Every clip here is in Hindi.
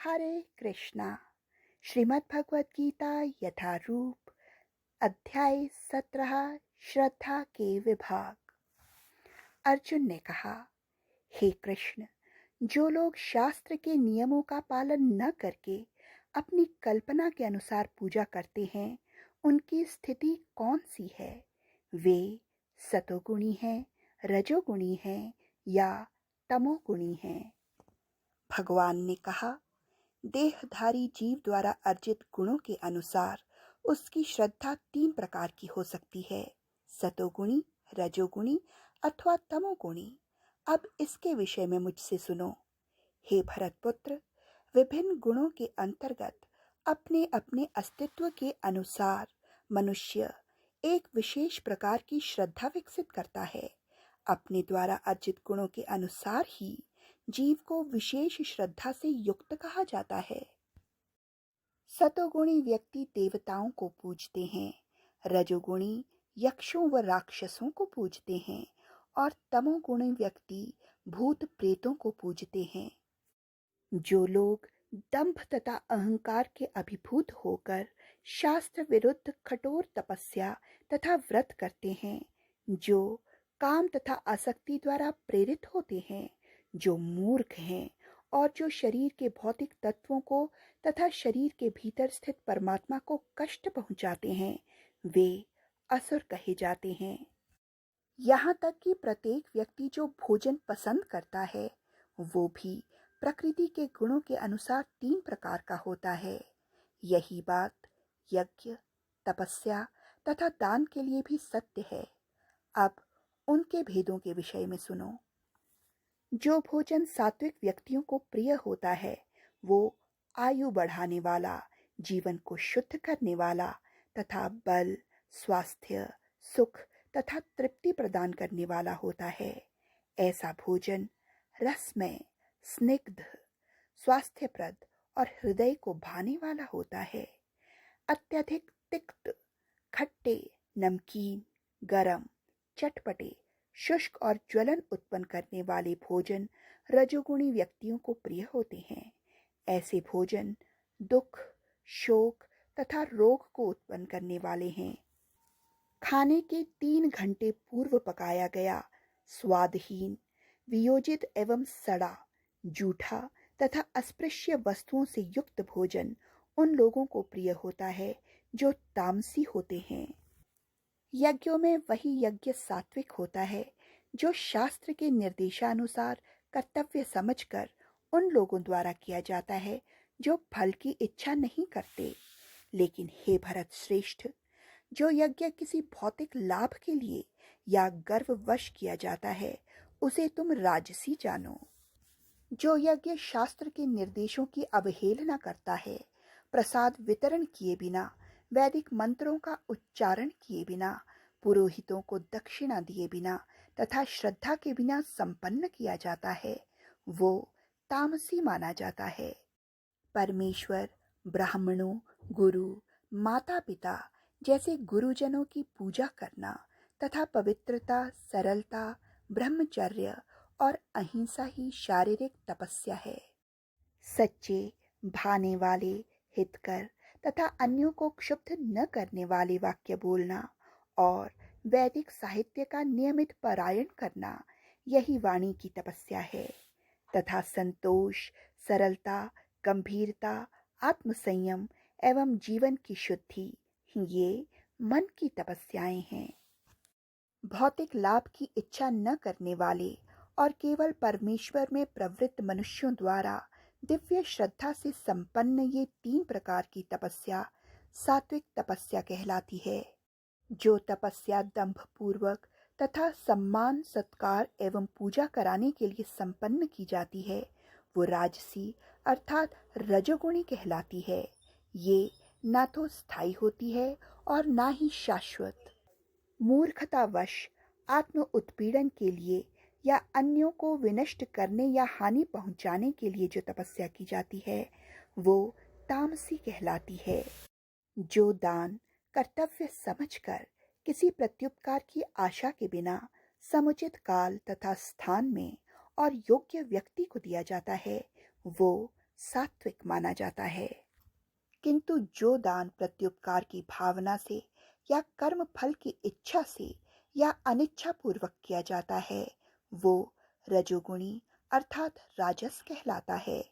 हरे कृष्णा। श्रीमद् भगवत गीता यथारूप अध्याय 17 श्रद्धा के विभाग। अर्जुन ने कहा, हे कृष्ण, जो लोग शास्त्र के नियमों का पालन न करके अपनी कल्पना के अनुसार पूजा करते हैं, उनकी स्थिति कौन सी है? वे सतोगुणी हैं, रजोगुणी हैं या तमोगुणी हैं? भगवान ने कहा, देहधारी जीव द्वारा अर्जित गुणों के अनुसार उसकी श्रद्धा 3 प्रकार की हो सकती है, सतोगुणी, रजोगुणी अथवा तमोगुणी। अब इसके विषय में मुझसे सुनो। हे भरतपुत्र, विभिन्न गुणों के अंतर्गत अपने अपने अस्तित्व के अनुसार मनुष्य एक विशेष प्रकार की श्रद्धा विकसित करता है। अपने द्वारा अर्जित गुणों के अनुसार ही जीव को विशेष श्रद्धा से युक्त कहा जाता है। सतोगुणी व्यक्ति देवताओं को पूजते हैं, रजोगुणी यक्षों व राक्षसों को पूजते हैं और तमोगुणी व्यक्ति भूत प्रेतों को पूजते हैं। जो लोग दंभ तथा अहंकार के अभिभूत होकर शास्त्र विरुद्ध कठोर तपस्या तथा व्रत करते हैं, जो काम तथा आसक्ति द्वारा प्रेरित होते हैं, जो मूर्ख हैं और जो शरीर के भौतिक तत्वों को तथा शरीर के भीतर स्थित परमात्मा को कष्ट पहुंचाते हैं, वे असुर कहे जाते हैं। यहाँ तक कि प्रत्येक व्यक्ति जो भोजन पसंद करता है, वो भी प्रकृति के गुणों के अनुसार 3 प्रकार का होता है। यही बात यज्ञ, तपस्या तथा दान के लिए भी सत्य है। अब उनके भेदों के विषय में सुनो। जो भोजन सात्विक व्यक्तियों को प्रिय होता है, वो आयु बढ़ाने वाला, जीवन को शुद्ध करने वाला तथा बल, स्वास्थ्य, सुख तथा तृप्ति प्रदान करने वाला होता है। ऐसा भोजन रसमय, स्निग्ध, स्वास्थ्यप्रद और हृदय को भाने वाला होता है। अत्यधिक तिक्त, खट्टे, नमकीन, गरम, चटपटे, शुष्क और ज्वलन उत्पन्न करने वाले भोजन रजोगुणी व्यक्तियों को प्रिय होते हैं। ऐसे भोजन दुख, शोक तथा रोग को उत्पन्न करने वाले हैं। खाने के 3 घंटे पूर्व पकाया गया, स्वादहीन, वियोजित एवं सड़ा, जूठा तथा अस्पृश्य वस्तुओं से युक्त भोजन उन लोगों को प्रिय होता है जो तामसी होते हैं। यज्ञों में वही यज्ञ सात्विक होता है जो शास्त्र के निर्देशानुसार कर्तव्य समझकर उन लोगों द्वारा किया जाता है जो फल की इच्छा नहीं करते। लेकिन हे भरत श्रेष्ठ, जो यज्ञ किसी भौतिक लाभ के लिए या गर्ववश किया जाता है, उसे तुम राजसी जानो। जो यज्ञ शास्त्र के निर्देशों की अवहेलना करता है, प्रसाद वितरण किए बिना, वैदिक मंत्रों का उच्चारण किए बिना, पुरोहितों को दक्षिणा दिए बिना तथा श्रद्धा के बिना संपन्न किया जाता है, वो तामसी माना जाता है। परमेश्वर, ब्राह्मणों, गुरु, माता पिता जैसे गुरुजनों की पूजा करना तथा पवित्रता, सरलता, ब्रह्मचर्य और अहिंसा ही शारीरिक तपस्या है। सच्चे, भाने वाले, हितकर तथा अन्यों को क्षुब्ध न करने वाले वाक्य बोलना और वैदिक साहित्य का नियमित पारायण करना, यही वाणी की तपस्या है। तथा संतोष, सरलता, गंभीरता, आत्मसंयम एवं जीवन की शुद्धि, ये मन की तपस्याएं हैं। भौतिक लाभ की इच्छा न करने वाले और केवल परमेश्वर में प्रवृत्त मनुष्यों द्वारा दिव्य श्रद्धा से संपन्न ये 3 प्रकार की तपस्या सात्विक तपस्या कहलाती है। जो तपस्या दंभ पूर्वक तथा सम्मान, सत्कार एवं पूजा कराने के लिए संपन्न की जाती है, वो राजसी अर्थात रजोगुणी कहलाती है। ये ना तो स्थायी होती है और ना ही शाश्वत। मूर्खतावश आत्म उत्पीड़न के लिए या अन्यों को विनष्ट करने या हानि पहुंचाने के लिए जो तपस्या की जाती है, वो तामसी कहलाती है। जो दान कर्तव्य समझकर किसी प्रत्युपकार की आशा के बिना समुचित काल तथा स्थान में और योग्य व्यक्ति को दिया जाता है, वो सात्विक माना जाता है। किंतु जो दान प्रत्युपकार की भावना से या कर्म फल की इच्छा से या अनिच्छा पूर्वक किया जाता है, वो रजोगुणी अर्थात राजस कहलाता है।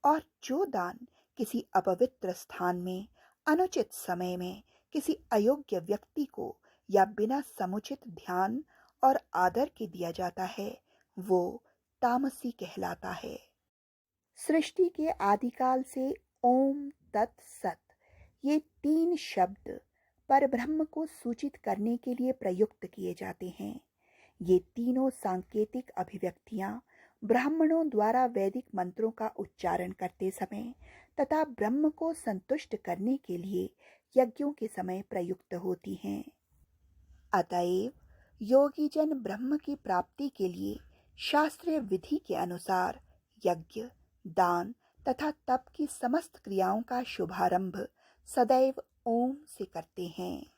और जो दान किसी अपवित्र स्थान में अनुचित समय में किसी अयोग्य व्यक्ति को या बिना समुचित ध्यान और आदर के दिया जाता है, वो तामसी कहलाता है। सृष्टि के आदिकाल से ओम तत् सत ये 3 शब्द परब्रह्म को सूचित करने के लिए प्रयुक्त किए जाते हैं। ये तीनों सांकेतिक अभिव्यक्तियां ब्राह्मणों द्वारा वैदिक मंत्रों का उच्चारण करते समय तथा ब्रह्म को संतुष्ट करने के लिए यज्ञों के समय प्रयुक्त होती हैं। अतएव योगी जन ब्रह्म की प्राप्ति के लिए शास्त्रीय विधि के अनुसार यज्ञ, दान तथा तप की समस्त क्रियाओं का शुभारंभ सदैव ओम से करते हैं।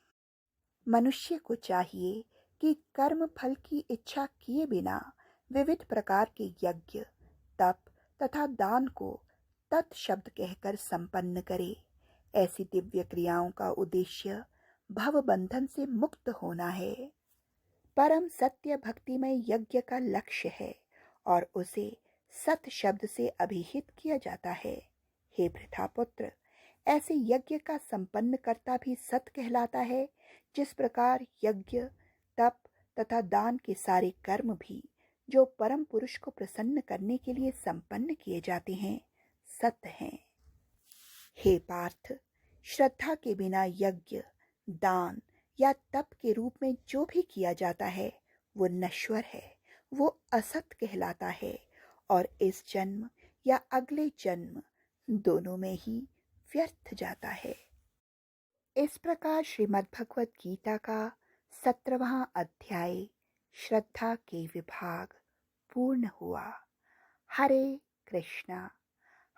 मनुष्य को चाहिए कि कर्म फल की इच्छा किए बिना विविध प्रकार के यज्ञ, तप तथा दान को तत् शब्द कहकर संपन्न करे। ऐसी दिव्य क्रियाओं का उद्देश्य भव बंधन से मुक्त होना है। परम सत्य भक्तिमय यज्ञ का लक्ष्य है और उसे सत शब्द से अभिहित किया जाता है। हे भृथापुत्र, ऐसे यज्ञ का संपन्न करता भी सत कहलाता है, जिस प्रकार यज्ञ, तप तथा दान के सारे कर्म भी जो परम पुरुष को प्रसन्न करने के लिए संपन्न किए जाते हैं, सत हैं। हे पार्थ, श्रद्धा के बिना यज्ञ, दान या तप के रूप में जो भी किया जाता है, वो नश्वर है, वो असत कहलाता है और इस जन्म या अगले जन्म दोनों में ही व्यर्थ जाता है। इस प्रकार श्रीमद् भगवत गीता का 17वां अध्याय श्रद्धा के विभाग पूर्ण हुआ। हरे कृष्णा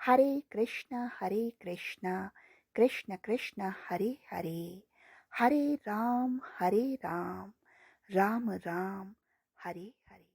हरे कृष्णा हरे कृष्णा कृष्ण कृष्ण हरे हरे, हरे राम राम राम राम हरे हरे।